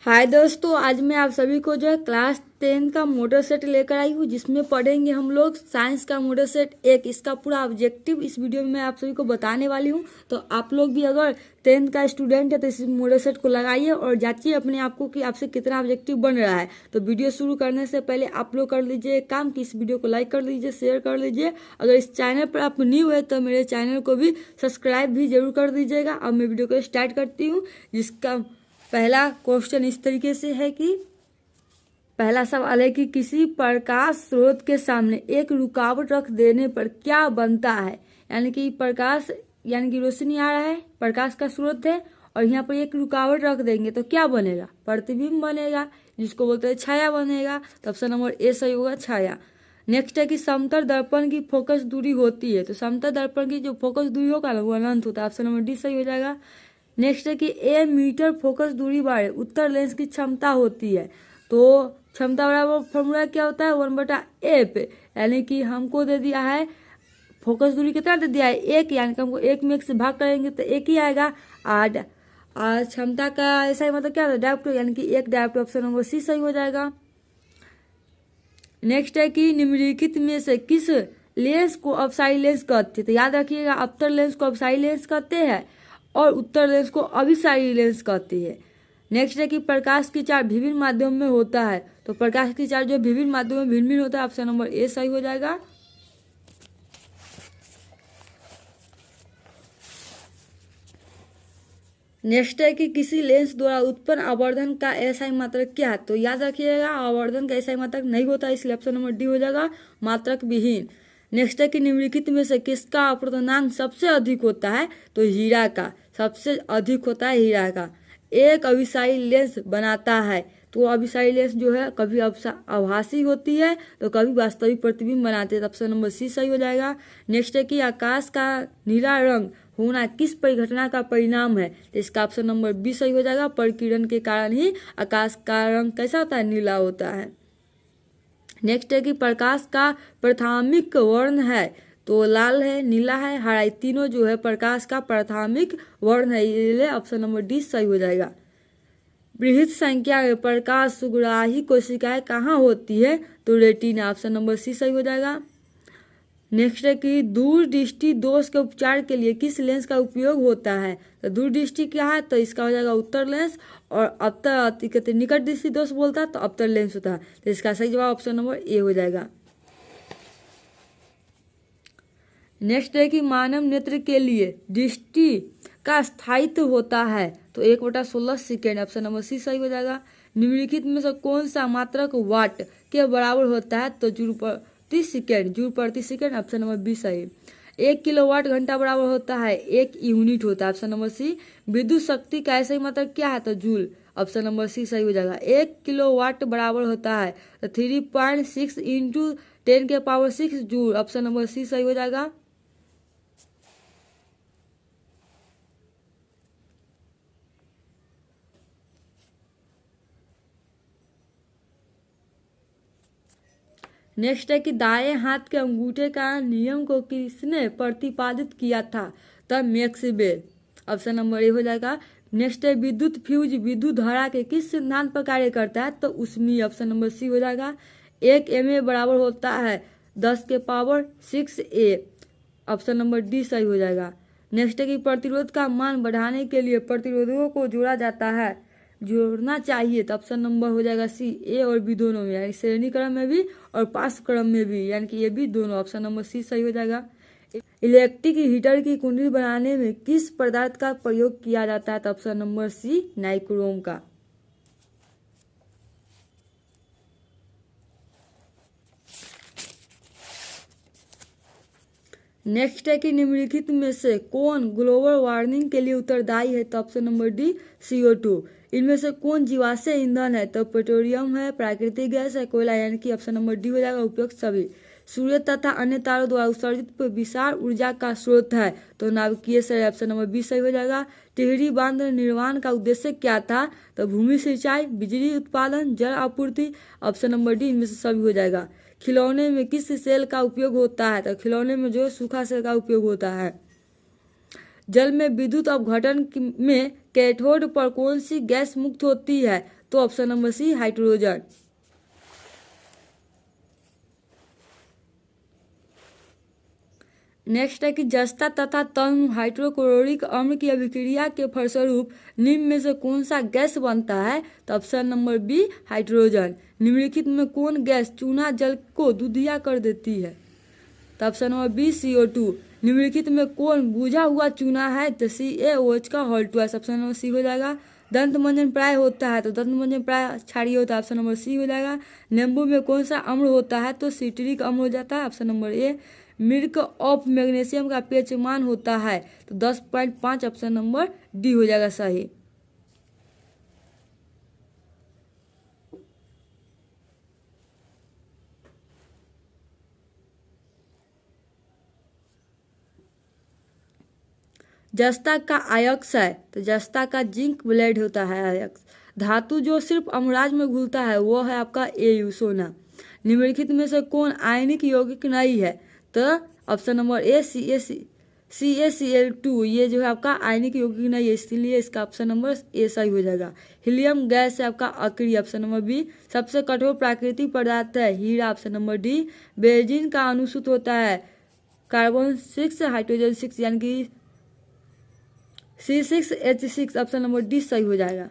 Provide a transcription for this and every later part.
हाय दोस्तों, आज मैं आप सभी को जो है क्लास 10 का मोटर सेट लेकर आई हूँ, जिसमें पढ़ेंगे हम लोग साइंस का मोटर सेट एक। इसका पूरा ऑब्जेक्टिव इस वीडियो में मैं आप सभी को बताने वाली हूँ। तो आप लोग भी अगर 10th का स्टूडेंट है तो इस मोटर सेट को लगाइए और जांचिए अपने आप को कि आपसे कितना ऑब्जेक्टिव बन रहा है। तो वीडियो शुरू करने से पहले आप लोग कर लीजिए एक काम कि इस वीडियो को लाइक कर लीजिए, शेयर कर लीजिए। अगर इस चैनल पर आप न्यू है तो मेरे चैनल को भी सब्सक्राइब भी जरूर कर दीजिएगा। अब मैं वीडियो को स्टार्ट करती हूँ, जिसका पहला क्वेश्चन इस तरीके से है कि पहला सवाल है कि किसी प्रकाश स्रोत के सामने एक रुकावट रख देने पर क्या बनता है। यानी कि प्रकाश यानी कि रोशनी आ रहा है, प्रकाश का स्रोत है और यहाँ पर एक रुकावट रख देंगे तो क्या बनेगा? प्रतिबिंब बनेगा, जिसको बोलते हैं छाया बनेगा। तो ऑप्शन नंबर ए सही होगा, छाया। नेक्स्ट है कि समतल दर्पण की फोकस दूरी होती है, तो समतल दर्पण की जो फोकस दूरी होगा ना वो अनंत होता है। ऑप्शन नंबर डी सही हो जाएगा। नेक्स्ट है कि ए मीटर फोकस दूरी बारे उत्तर लेंस की क्षमता होती है, तो क्षमता बराबर फॉर्मूला क्या होता है? 1/a पे। यानी कि हमको दे दिया है फोकस दूरी कितना दे दिया है? एक, यानी कि हमको एक में एक से भाग करेंगे तो एक ही आएगा। आज क्षमता का ऐसा ही मतलब क्या होता है? डायरेक्ट, यानी कि एक डायरेक्ट। ऑप्शन नंबर सी सही हो जाएगा। नेक्स्ट है कि निम्नलिखित में से किस लेंस को अपसाइड लेंस कहते हैं? तो याद रखिएगा, अवतल लेंस को अपसाइड लेंस कहते हैं और उत्तर लेंस को अभिसारी लेंस कहती है। नेक्स्ट है कि प्रकाश की चार्ज विभिन्न माध्यम में होता है, तो प्रकाश की चार्ज जो विभिन्न माध्यम में भिन्न भिन्न होता है। ऑप्शन नंबर ए सही हो जाएगा। नेक्स्ट है कि किसी लेंस द्वारा उत्पन्न आवर्धन का एसआई मात्रक क्या है? तो याद रखिएगा, आवर्धन का एसआई मात्रक नहीं होता, इसलिए ऑप्शन नंबर डी हो जाएगा, मात्रक विहीन। नेक्स्ट है कि निम्नलिखित में से किसका अपवर्तनांक सबसे अधिक होता है? तो हीरा का सबसे अधिक होता है, हीरा का। एक अभिसारी लेंस बनाता है, तो अभिसारी लेंस जो है कभी आभासी होती है तो कभी वास्तविक प्रतिबिंब बनाते हैं। ऑप्शन नंबर सी सही हो जाएगा। नेक्स्ट है कि आकाश का नीला रंग होना किस परिघटना का परिणाम है? तो इसका ऑप्शन नंबर बी सही हो जाएगा। परिकिरण के कारण ही आकाश का रंग कैसा होता है? नीला होता है। नेक्स्ट है कि प्रकाश का प्राथमिक वर्ण है, तो लाल है, नीला है, हरा, तीनों जो है प्रकाश का प्राथमिक वर्ण है, इसलिए ऑप्शन नंबर डी सही हो जाएगा। बृहत संख्या में प्रकाश सुग्राही कोशिकाएं कहाँ होती है? तो रेटिना। ऑप्शन नंबर सी सही हो जाएगा। नेक्स्ट है कि दूरदृष्टि दोष के उपचार के लिए किस लेंस का उपयोग होता है? तो दूरदृष्टि क्या है? तो इसका हो जाएगा उत्तर लेंस, और अवतर निकट दृष्टि दोष बोलता है तो अवतर लेंस होता है, तो इसका सही जवाब ऑप्शन नंबर ए हो जाएगा। नेक्स्ट है कि मानव नेत्र के लिए दृष्टि का स्थायित्व होता है, तो 1/16 सेकेंड। ऑप्शन नंबर सी सही हो जाएगा। निम्नलिखित में से कौन सा मात्रक वाट के बराबर होता है? तो जूल प्रति सेकेंड, जूल प्रति सेकेंड। ऑप्शन नंबर बी सही। 1 किलोवाट घंटा बराबर होता है 1 यूनिट होता है। Option number C. विद्युत शक्ति का ऐसा ही मात्रक क्या है? तो जूल। ऑप्शन नंबर सी सही हो जाएगा। 1 किलोवाट बराबर होता है तो 3.6 into 10⁶ joule. Option number C सही हो जाएगा। नेक्स्ट है कि दाएं हाथ के अंगूठे का नियम को किसने प्रतिपादित किया था? तब मैक्सवेल। ऑप्शन नंबर ए हो जाएगा। नेक्स्ट है विद्युत फ्यूज विद्युत धारा के किस सिद्धांत पर कार्य करता है? तो उसमें। ऑप्शन नंबर सी हो जाएगा। 1 MA बराबर होता है 10⁶ A। ऑप्शन नंबर डी सही हो जाएगा। नेक्स्ट है कि प्रतिरोध का मान बढ़ाने के लिए प्रतिरोधकों को जोड़ा जाता है, जोड़ना चाहिए, तो ऑप्शन नंबर हो जाएगा सी। ए और बी दोनों में, यानी श्रेणी क्रम में भी और पास क्रम में भी, यानी कि ये भी दोनों। ऑप्शन नंबर सी सही हो जाएगा। इलेक्ट्रिक हीटर की कुंडली बनाने में किस पदार्थ का प्रयोग किया जाता है? तो ऑप्शन नंबर सी, नाइक्रोम का। नेक्स्ट है कि निम्नलिखित में से कौन ग्लोबल वार्मिंग के लिए उत्तरदायी है? तो ऑप्शन नंबर डी, CO2। इनमें से कौन जीवाश्म ईंधन है? तो पेट्रोलियम है, प्राकृतिक गैस है, कोयला, यानी कि ऑप्शन नंबर डी हो जाएगा, उपयुक्त सभी। सूर्य तथा अन्य तारों द्वारा उत्सर्जित विशाल ऊर्जा का स्रोत है, तो नाभिकीय शरीर। ऑप्शन नंबर बी सही हो जाएगा। टिहरी बांध निर्माण का उद्देश्य क्या था? तो भूमि सिंचाई, बिजली उत्पादन, जल आपूर्ति। ऑप्शन नंबर डी इनमें से सभी हो जाएगा। खिलौने में किस सेल का उपयोग होता है? तो खिलौने में जो सूखा सेल का उपयोग होता है। जल में विद्युत अपघटन में कैथोड पर कौन सी गैस मुक्त होती है? तो option number C hydrogen. Next है कि जस्ता तथा तंग हाइड्रोक्लोरिक अम्ल की अभिक्रिया के फलस्वरूप निम्न में से कौन सा गैस बनता है? तो ऑप्शन नंबर बी हाइड्रोजन। निम्नलिखित में कौन गैस चूना जल को दूधिया कर देती है? तो ऑप्शन नंबर बी CO2। निम्नलिखित में कौन बुझा हुआ चूना है? तो CaOH का H2। ऑप्शन नंबर सी हो जाएगा। दंत मंजन प्राय होता है तो दंत मंजन प्राय क्षारीय होता है, ऑप्शन नंबर सी हो जाएगा। नींबू में कौन सा अम्ल होता है? तो सिट्रिक अम्ल हो जाता है, option number A. Milk of magnesium का pH मान होता है तो 10.5, ऑप्शन नंबर डी हो जाएगा सही। जस्ता का आयक्स है तो जस्ता का जिंक ब्लेड होता है आयक्स। धातु जो सिर्फ अम्लराज में घुलता है वो है आपका Au सोना। निम्नलिखित में से कौन आयनिक यौगिक नहीं है? तो ऑप्शन नंबर ए CaCl2 ये जो है आपका आयनिक यौगिक नहीं है, इसलिए इसका ऑप्शन नंबर ए सही हो जाएगा। हीलियम गैस है आपका अक्रिय, ऑप्शन नंबर बी। सबसे कठोर प्राकृतिक पदार्थ है हीरा, ऑप्शन नंबर डी। बेंजीन का अनुसूत्र होता है कार्बन 6 हाइड्रोजन 6 यानी कि C6H6, ऑप्शन नंबर डी सही हो जाएगा।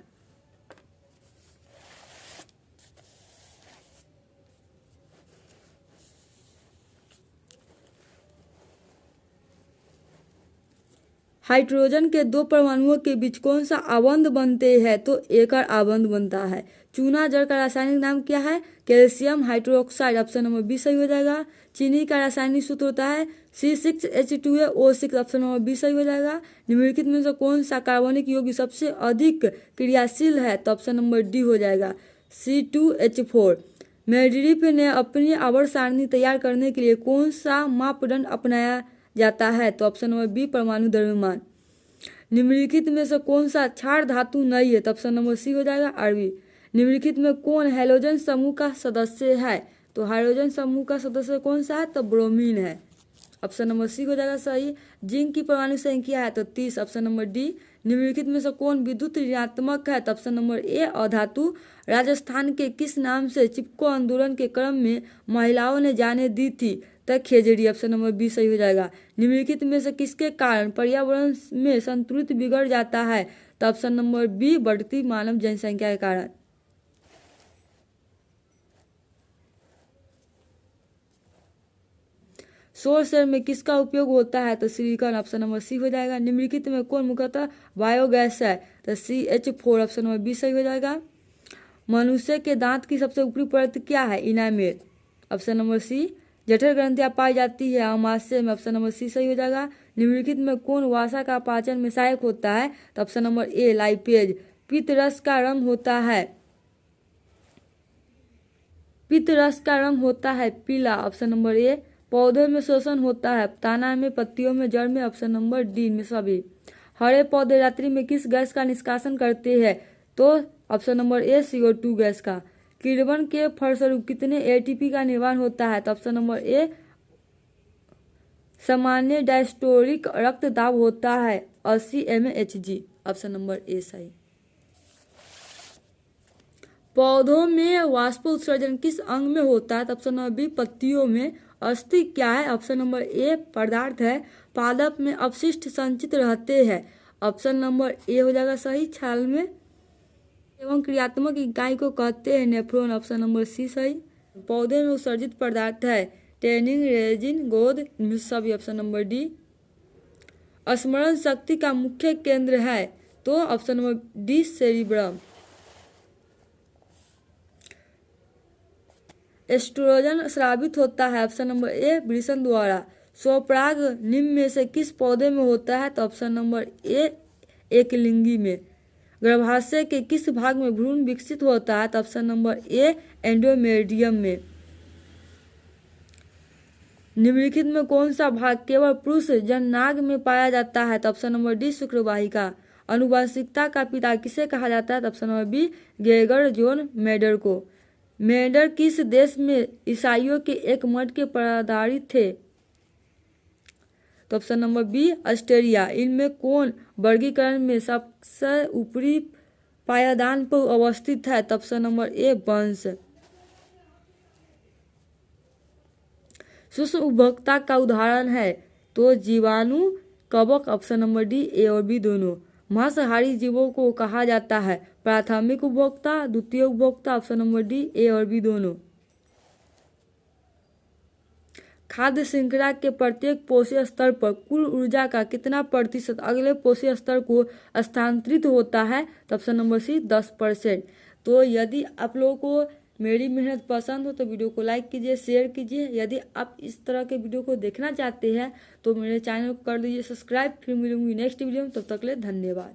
हाइड्रोजन के दो परमाणुओं के बीच कौन सा आबंध बनते हैं? तो एकर आबंध बनता है। चूना जड़ का रासायनिक नाम क्या है? Calcium hydroxide, option number B सही हो जाएगा। चीनी का रासायनिक सूत्र होता है C6H2O6, ऑप्शन नंबर बी सही हो जाएगा। निम्नलिखित में से कौन सा कार्बनिक यौगिक सबसे अधिक क्रियाशील है? तो ऑप्शन नंबर डी हो जाएगा C2H4। मेंडेलीव ने अपनी आवर्त सारणी तैयार करने के लिए कौन सा मापदंड अपनाया जाता है? तो ऑप्शन नंबर बी परमाणु द्रव्यमान। निम्नलिखित में से कौन सा क्षार धातु नहीं है? तो ऑप्शन नंबर सी हो जाएगा Rb। निम्नलिखित में कौन हैलोजन समूह का सदस्य है? तो हाइड्रोजन समूह का सदस्य कौन सा है? तो ब्रोमीन है, ऑप्शन नंबर सी हो जाएगा सही। जिंक की परमाणु संख्या है तो 30, ऑप्शन नंबर डी। निम्नलिखित में से कौन विद्युत ऋणात्मक है? तो ऑप्शन नंबर ए अधातु। राजस्थान के किस नाम से चिपको आंदोलन के क्रम में महिलाओं ने जाने दी थी? तो खेजड़ी, ऑप्शन नंबर बी सही हो जाएगा। निम्नलिखित में से किसके कारण पर्यावरण में संतुलित बिगड़ जाता है? तो ऑप्शन नंबर बी बढ़ती मानव जनसंख्या के कारण। सौर सेल में किसका उपयोग होता है? तो सिलिकॉन, ऑप्शन नंबर सी हो जाएगा। निम्नलिखित में कौन मुख्यतः बायोगैस है? तो CH4, ऑप्शन नंबर बी सही हो जाएगा। मनुष्य के दांत की सबसे ऊपरी परत क्या है? Enamel, option number C. जठर ग्रंथियां पाई जाती है अमाशय में, ऑप्शन नंबर सी सही हो जाएगा। निम्नलिखित में कौन वसा का पाचन में सहायक होता है? तो ऑप्शन नंबर ए लाइपेज। पित्त रस का रंग होता है पीला, ऑप्शन नंबर ए। पौधों में शोषण होता है तना में, पत्तियों में, जड़ में, ऑप्शन नंबर डी में सभी। हरे पौधे रात्रि में किस गैस का निष्कासन करते हैं? तो option number A CO2 gas का। किण्वन के फलस्वरूप कितने ATP का निर्माण होता है? तो ऑप्शन नंबर ए सामान्य डायस्टोलिक रक्तदाब होता है 80 mHg, ऑप्शन नंबर ए सही। पौधों में वाष्पोत्सर्जन किस अंग में होता है? तो ऑप्शन नंबर बी पत्तियों में। अस्थि क्या है? ऑप्शन नंबर ए पदार्थ है। पादप में अपशिष्ट संचित रहते हैं, ऑप्शन नंबर ए हो जाएगा सही। छाल में एवं क्रियात्मक इकाई को कहते हैं नेफ्रॉन, ऑप्शन नंबर सी सही। पौधे में उत्सर्जित पदार्थ है टैनिन, रेजिन, गोंद, इनमें सभी, ऑप्शन नंबर डी। स्मरण शक्ति का मुख्य केंद्र है तो option number D cerebrum. Oestrogen स्रावित होता है, ऑप्शन नंबर ए वृषण द्वारा। स्वपराग निम्न में से किस पौधे में होता है? तो ऑप्शन नंबर ए एकलिंगी में। गर्भाशय के किस भाग में भ्रूण विकसित होता है? तो ऑप्शन नंबर ए एंडोमेडियम में। निम्नलिखित में कौन सा भाग केवल पुरुष जननांग में पाया जाता है? तो ऑप्शन नंबर डी शुक्रवाहिका। अनुवांशिकता का पिता किसे कहा जाता है? तो option number B Gregor John Mendel को। मेंडल किस देश में ईसाइयों के एक मठ के पदाधिकारी थे? तो ऑप्शन नंबर बी ऑस्ट्रेलिया। इनमें कौन वर्गीकरण में सबसे ऊपरी पायदान पर अवस्थित है? तो ऑप्शन नंबर ए वंश। सूक्ष्म उपभोक्ता का उदाहरण है तो जीवाणु, कवक, ऑप्शन नंबर डी ए और बी दोनों। मांसाहारी जीवों को कहा जाता है प्राथमिक उपभोक्ता, द्वितीय उपभोक्ता, ऑप्शन नंबर डी ए और बी दोनों। खाद्य श्रृंखला के प्रत्येक पोषक स्तर पर कुल ऊर्जा का कितना प्रतिशत अगले पोषक स्तर को स्थानांतरित होता है? तो ऑप्शन नंबर सी 10%। तो यदि आप लोगों को मेरी मेहनत पसंद हो तो वीडियो को लाइक कीजिए, शेयर कीजिए। यदि आप इस तरह के वीडियो को देखना चाहते हैं तो मेरे चैनल को कर दीजिए सब्सक्राइब। फिर मिलूंगी नेक्स्ट वीडियो में, तब तक के लिए धन्यवाद।